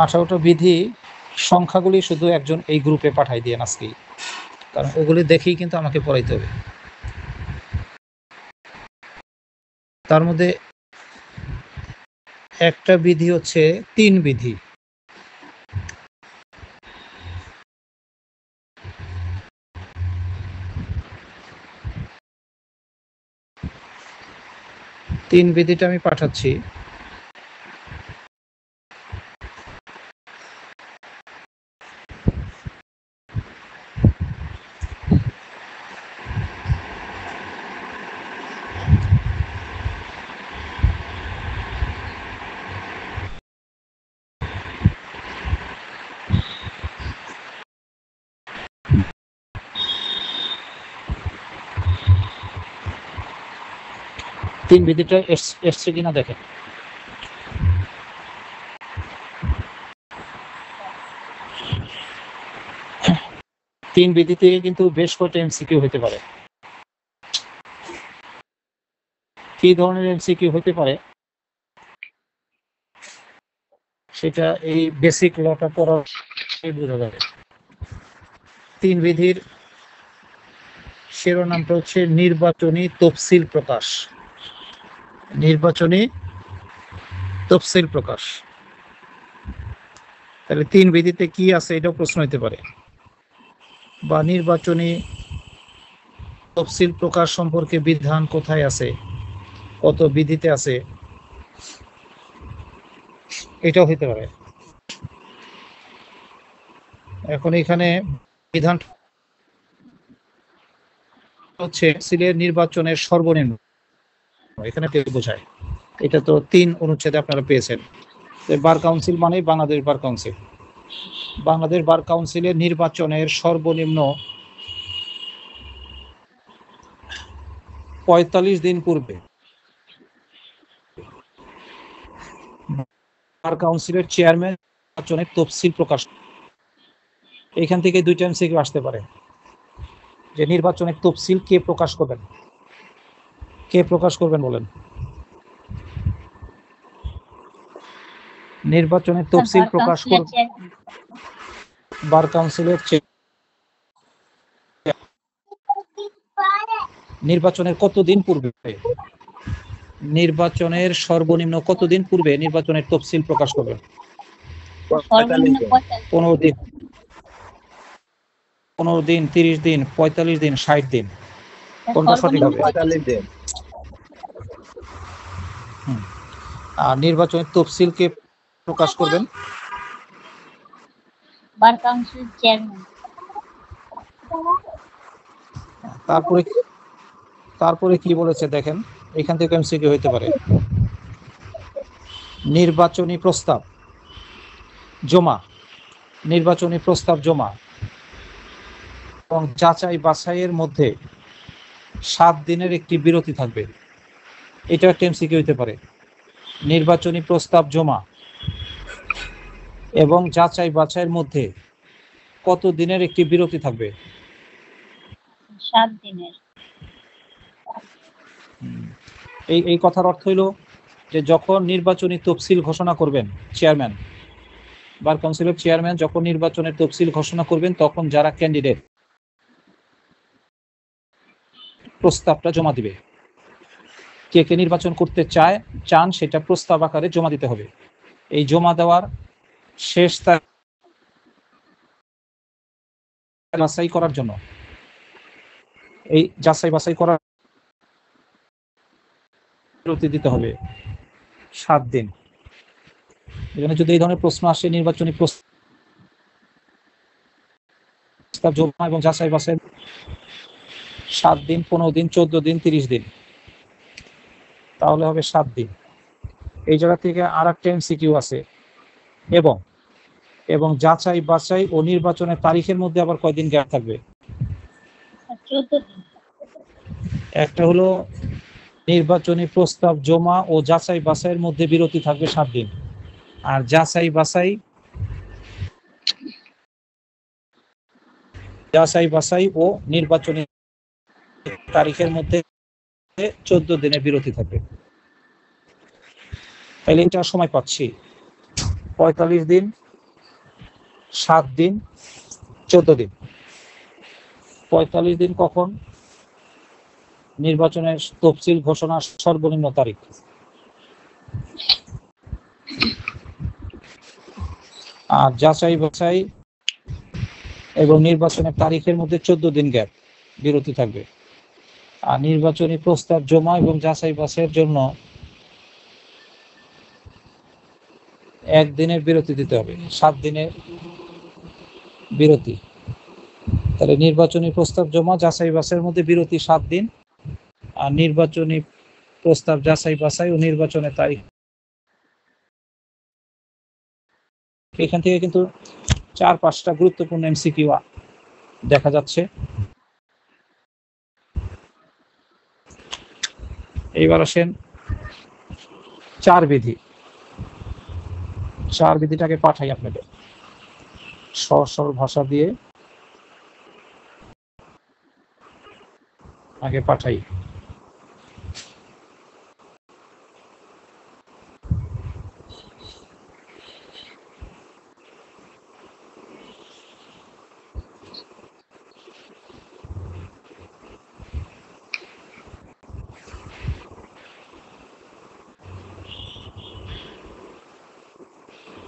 18টা বিধি সংখ্যাগুলি শুধু একজন এই গ্রুপে পাঠাই দিয়ে আজকেই, কারণ ওগুলি দেখেই কিন্তু আমাকে পড়াইতে হবে। তার মধ্যে একটা বিধি হচ্ছে 3 বিধি। তিন বিধিটা আমি পাঠাচ্ছি। তিন বিধিটা এসছে কিনা দেখেন। তিন বিধি থেকে কিন্তু বেশ কয়েকটা এমসিকিউ হতে পারে। কি ধরনের এমসিকিউ হতে পারে সেটা এই বেসিক লটা পড়া বোঝা যাবে। তিন বিধির শিরোনামটা হচ্ছে নির্বাচনী তফসিল প্রকাশ। নির্বাচনী তফসিল প্রকাশ। তাহলে তিন বিধিতে কি আছে এটাও প্রশ্ন হতে পারে, বা নির্বাচনী তফসিল প্রকাশ সম্পর্কে বিধান কোথায় আছে, কত বিধিতে আছে, এটাও হতে পারে। এখন এখানে বিধান হচ্ছে নির্বাচনের সর্বনিম্ন, এখানে বোঝায়। এটা তো 3 অনুচ্ছেদে আপনারা পেয়েছেন। বার কাউন্সিল মানে বাংলাদেশ বার কাউন্সিল। বাংলাদেশ বার কাউন্সিলের নির্বাচনের সর্বনিম্ন 45 দিন পূর্বে বার কাউন্সিলের চেয়ারম্যান নির্বাচনের তফসিল প্রকাশ। এখান থেকে দুইটা এমসিকিউ আসতে পারে যে নির্বাচনের তফসিল কে প্রকাশ করবেন, কে প্রকাশ করবেন বলেন। নির্বাচনের তফসিল প্রকাশ করবেন বার কাউন্সিলের নির্বাচনের কতদিন পূর্বে, নির্বাচনের সর্বনিম্ন কতদিন পূর্বে নির্বাচনের তফসিল প্রকাশ করবেন? 15 দিন, 15 দিন, 30 দিন, 45 দিন, 60 দিন, কোনটা সঠিক হবে? 45 দিন। আর নির্বাচনের তফসিল কে প্রকাশ করবেন? Bar council chairman. তারপরে কি বলেছে দেখেন, এখান থেকে এমসিকিউ হইতে পারে। নির্বাচনী প্রস্তাব জমা, নির্বাচনী প্রস্তাব জমা এবং যাচাই বাছাইয়ের মধ্যে 7 দিনের একটি বিরতি থাকবে, এটা একটা এমসিকিউ হইতে পারে। নির্বাচনী প্রস্তাব জমা এবং যাচাই বাছাইয়ের মধ্যে কত দিনের একটি বিরতি থাকবে? 7 দিনের। এই কথার অর্থ হইল যে যখন নির্বাচনী তফসিল ঘোষণা করবেন চেয়ারম্যান, বার কাউন্সিলের চেয়ারম্যান যখন নির্বাচনের তফসিল ঘোষণা করবেন, তখন যারা ক্যান্ডিডেট প্রস্তাবটা জমা দিবে, কে কে নির্বাচন করতে চান সেটা প্রস্তাব আকারে জমা দিতে হবে। এই জমা দেওয়ার শেষ তারিখ যাচাই করার জন্য, এই যাচাই বাছাই করার বিরতি দিতে হবে 7 দিন। এখানে যদি এই ধরনের প্রশ্ন আসে, নির্বাচনী প্রস্তাব জমা এবং যাচাই বাছাই 7 দিন, 15 দিন, 14 দিন, 30 দিন, তাহলে হবে 7 দিন। এই জায়গা থেকে আর একটা এমসিকিউ আছে, এবং যাচাই বাছাই ও নির্বাচনের তারিখের মধ্যে আবার কয়দিন গ্যাপ থাকবে? 14 দিন। একটা হলো নির্বাচনী প্রস্তাব জমা ও যাচাই বাছাইয়ের মধ্যে বিরতি থাকবে 7 দিন, আর যাচাই বাছাই ও নির্বাচনী তারিখের মধ্যে 14 দিনের বিরতি থাকবে। তাহলে এটা সময় পাচ্ছি। 45 দিন, 7 দিন, 14 দিন। 45 দিন কখন? নির্বাচনের তফসিল ঘোষণার সর্বনিম্ন তারিখ। আর যাচাই বাছাই এবং নির্বাচনের তারিখের মধ্যে 14 দিন গ্যাপ, বিরতি থাকবে। আর নির্বাচনী প্রস্তাব জমা এবং যাচাই বাছাইয়ের জন্য 1 দিনের বিরতি দিতে হবে, 7 দিনের বিরতি। তাহলে নির্বাচনী প্রস্তাব জমা যাচাই বাছাইয়ের মধ্যে বিরতি 7 দিন, আর নির্বাচনী প্রস্তাব যাচাই বাছাই ও নির্বাচনের তারিখ। এখান থেকে কিন্তু 4-5টা গুরুত্বপূর্ণ এমসিকিউ দেখা যাচ্ছে। এইবার আসেন 4 বিধি। 4 বিধিটাকে পাঠাই আপনাদের সহজ সরল ভাষা দিয়ে আগে পাঠাই।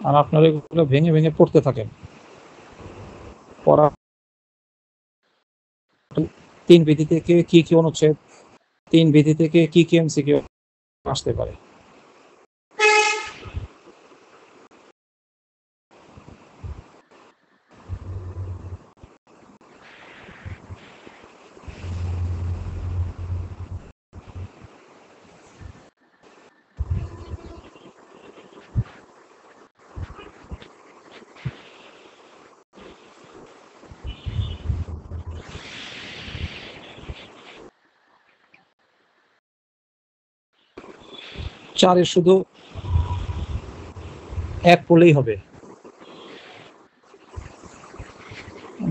আর আপনারা এগুলো ভেঙে ভেঙে পড়তে থাকেন। পড়া 3 বিধি থেকে কি কি অনুচ্ছেদ, 3 বিধি থেকে কি কি এমসিকিউ আসতে পারে। চারের শুধু এক পড়লেই হবে।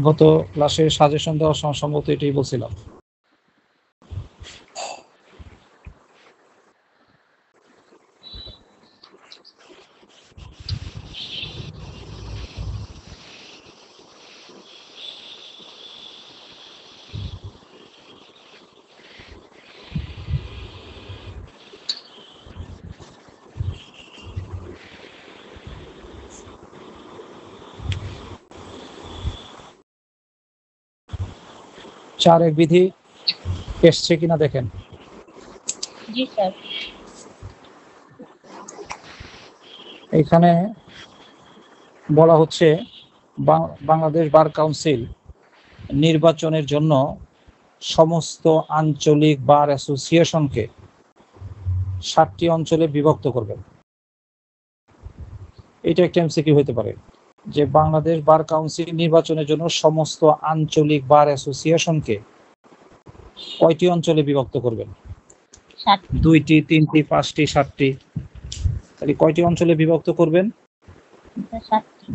গত ক্লাসে সাজেশন দেওয়ার সময় সম্ভবত এটাই বলছিলাম। চারের বিধি এসছে কিনা দেখেন। জি স্যার। এখানে বলা হচ্ছে বাংলাদেশ বার কাউন্সিল নির্বাচনের জন্য সমস্ত আঞ্চলিক বার অ্যাসোসিয়েশনকে 7টি অঞ্চলে বিভক্ত করবেন। এটা একটা এমসিকিউ হতে পারে যে বাংলাদেশ বার কাউন্সিল নির্বাচনের জন্য সমস্ত আঞ্চলিক বার অ্যাসোসিয়েশনকে কয়টি অঞ্চলে বিভক্ত করবেন? 2টি, 3টি, 5টি, 7টি। তাহলে কয়টি অঞ্চলে বিভক্ত করবেন?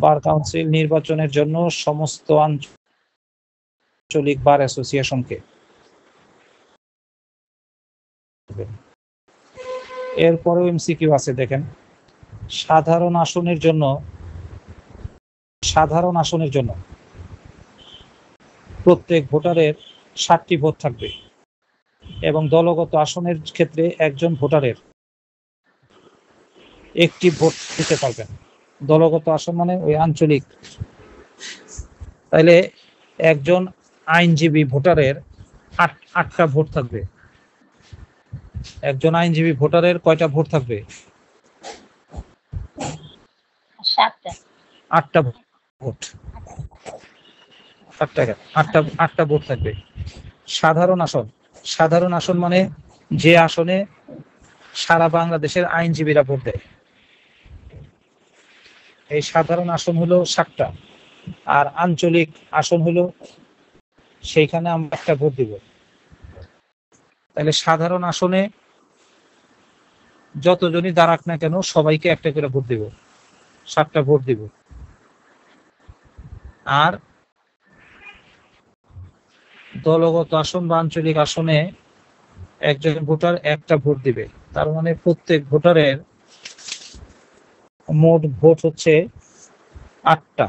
বার কাউন্সিল নির্বাচনের জন্য সমস্ত আঞ্চলিক বার অ্যাসোসিয়েশনকে। এরপরেও এমসিকিউ আছে, দেখেন। সাধারণ আসনের জন্য প্রত্যেক ভোটারের 7টি ভোট থাকবে এবং দলগত আসনের ক্ষেত্রে একজন ভোটারের 1টি ভোট দিতে পারবেন। দলগত আসন মানে ওই আঞ্চলিক। তাইলে একজন আইনজীবী ভোটারের 8টা ভোট থাকবে। একজন আইনজীবী ভোটারের কয়টা ভোট থাকবে? 8টা ভোট। 8টা ভোট থাকবে। সাধারণ আসন মানে যে আসনে সারা বাংলাদেশের আইনজীবীরা ভোট দেয়, এই সাধারণ আসন হলো 7টা। আর আঞ্চলিক আসন হলো সেইখানে আমরা 1টা ভোট দিব। তাহলে সাধারণ আসনে যতজনই দাঁড়াক না কেন সবাইকে 1টা করে ভোট দিব, 7টা ভোট দিব। আর দলগত আসন বা আঞ্চলিক আসনে একজন ভোটার 1টা ভোট দিবে। তার মানে প্রত্যেক ভোটারের মোট ভোট হচ্ছে 8টা।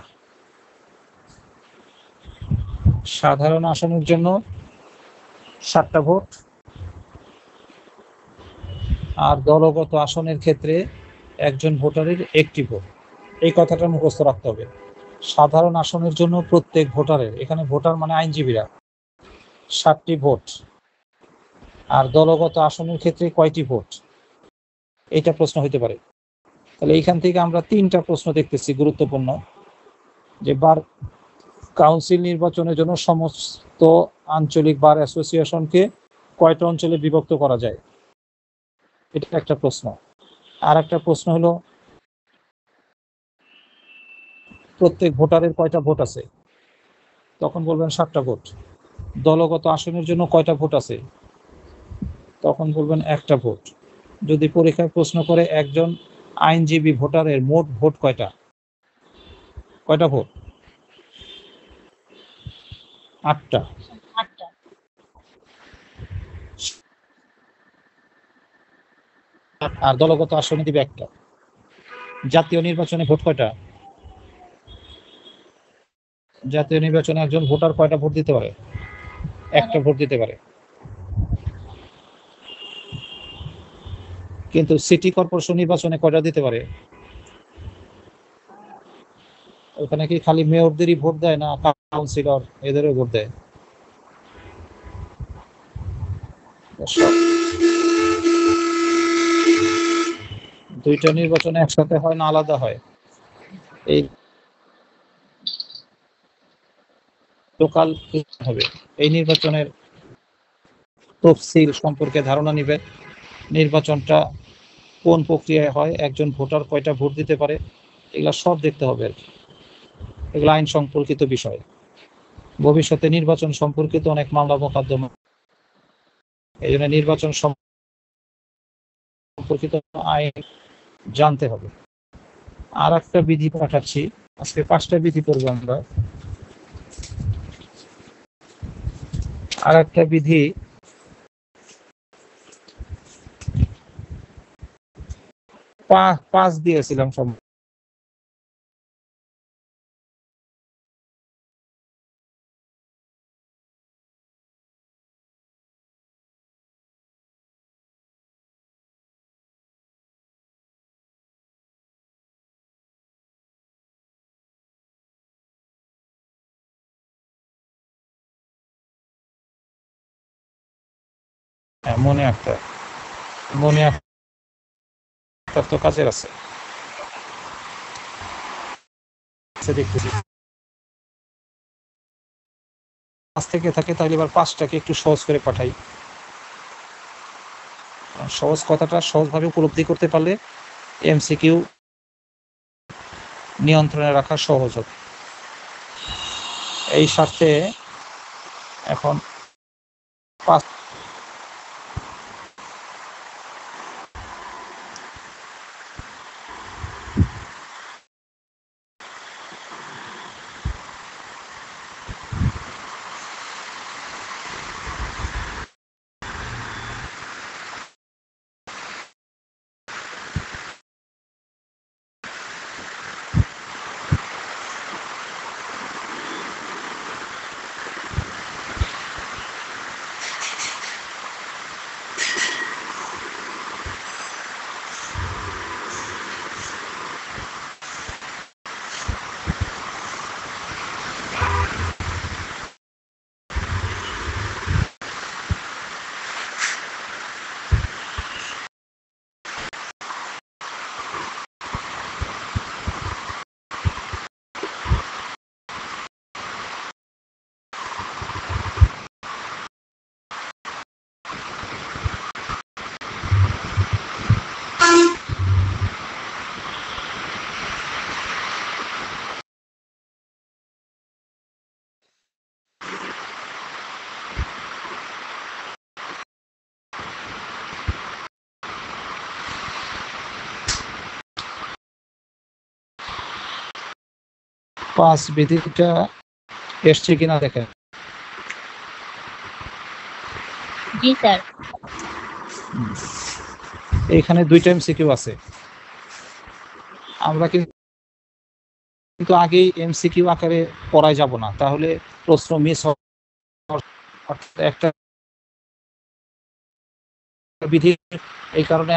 সাধারণ আসনের জন্য 7টা ভোট, আর দলগত আসনের ক্ষেত্রে একজন ভোটারের 1টি ভোট। এই কথাটা মুখস্থ রাখতে হবে। সাধারণ আসনের জন্য প্রত্যেক ভোটারের, এখানে ভোটার মানে আইনজীবীরা, 7টি ভোট। আর দলগত আসনের ক্ষেত্রে কয়টি ভোট, এটা প্রশ্ন হইতে পারে। তাহলে এইখান থেকে আমরা 3টা প্রশ্ন দেখতেছি গুরুত্বপূর্ণ, যে বার কাউন্সিল নির্বাচনের জন্য সমস্ত আঞ্চলিক বার অ্যাসোসিয়েশনকে কয়টা অঞ্চলে বিভক্ত করা যায়, এটা একটা প্রশ্ন। আর একটা প্রশ্ন হলো প্রত্যেক ভোটারের কয়টা ভোট আছে, তখন বলবেন 7টা ভোট। দলগত আসনের জন্য কয়টা ভোট আছে, তখন বলবেন 1টা ভোট। যদি পরীক্ষায় প্রশ্ন করে একজন আইনজীবী ভোটারের মোট ভোট কয়টা, কয়টা ভোট? 8টা। 8টা। আর দলগত আসনে দিবে 1টা। জাতীয় নির্বাচনে ভোট কয়টা? জাতীয় নির্বাচনে একজন ভোটার কয়টা ভোট দিতে পারে? 1টা ভোট দিতে পারে। কিন্তু সিটি কর্পোরেশন নির্বাচনে কয়টা দিতে পারে? ওখানে কি খালি মেয়রদেরই ভোট দেয়, না কাউন্সিলর এদেরও ভোট দেয়? দুইটা নির্বাচন একসাথে হয় না আলাদা হয়? এই লোকাল হবে। এই নির্বাচনের তফসিল সম্পর্কে ধারণা নিবে, নির্বাচনটা কোন প্রক্রিয়ায় হয়, একজন ভোটার কয়টা ভোট দিতে পারে, এগুলা সব দেখতে হবে। এগুলো আইন সম্পর্কিত বিষয়। ভবিষ্যতে নির্বাচন সম্পর্কিত অনেক মামলা মোকদ্দমা, এই জন্য নির্বাচন সম্পর্কিত আইন জানতে হবে। আর একটা বিধি পাঠাচ্ছি, আজকে 5টা বিধি পড়বো আমরা। আর একটা বিধি পাঁচ দিয়েছিলাম সব। হ্যাঁ, মনে একটা তো কাজের আছে, দেখতেছি 5 থেকে থাকে, তাহলে এবার 5টাকে একটু সহজ করে পাঠাই। সহজ কথাটা সহজভাবে উপলব্ধি করতে পারলে এমসিকিউ নিয়ন্ত্রণে রাখা সহজ হবে। এই স্বার্থে এখন 5 বিধিটা এসছে কিনা দেখেন। জি স্যার। এইখানে 2টা এমসিকিউ আছে। আমরা কিন্তু আগেই এমসিকিউ আকারে পড়ায় যাব না, তাহলে প্রশ্ন মিস হবে। একটা বিধি এই কারণে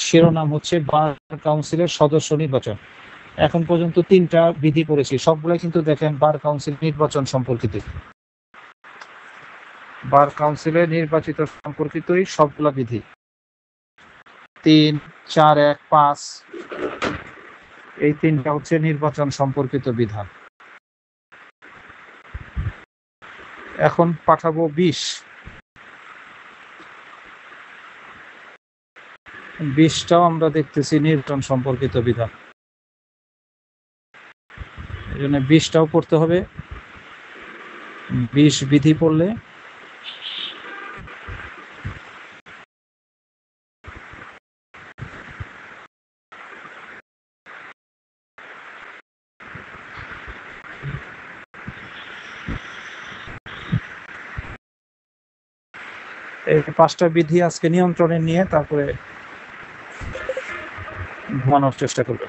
শিরোনাম হচ্ছে বার কাউন্সিলের সদস্য নির্বাচন। এখন পর্যন্ত 3টা বিধি করেছি, সবগুলাই কিন্তু দেখেন বার কাউন্সিল নির্বাচন সম্পর্কিত। বার কাউন্সিলের নির্বাচিত সম্পর্কিতই সবগুলা বিধি, 3, 4, 1, 5 এই 3টা হচ্ছে নির্বাচন সম্পর্কিত বিধান। এখন পাঠাবো 20টাও আমরা দেখতেছি নির্বাচন সম্পর্কিত বিধান, এই জন্য 20টাও পড়তে হবে। 20 বিধি পড়লে এই 5টা বিধি আজকে নিয়ন্ত্রণে নিয়ে তারপরে ঘুমানোর চেষ্টা করবো।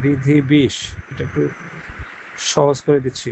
বিধি 20, এটা একটু সহজ করে দিচ্ছি।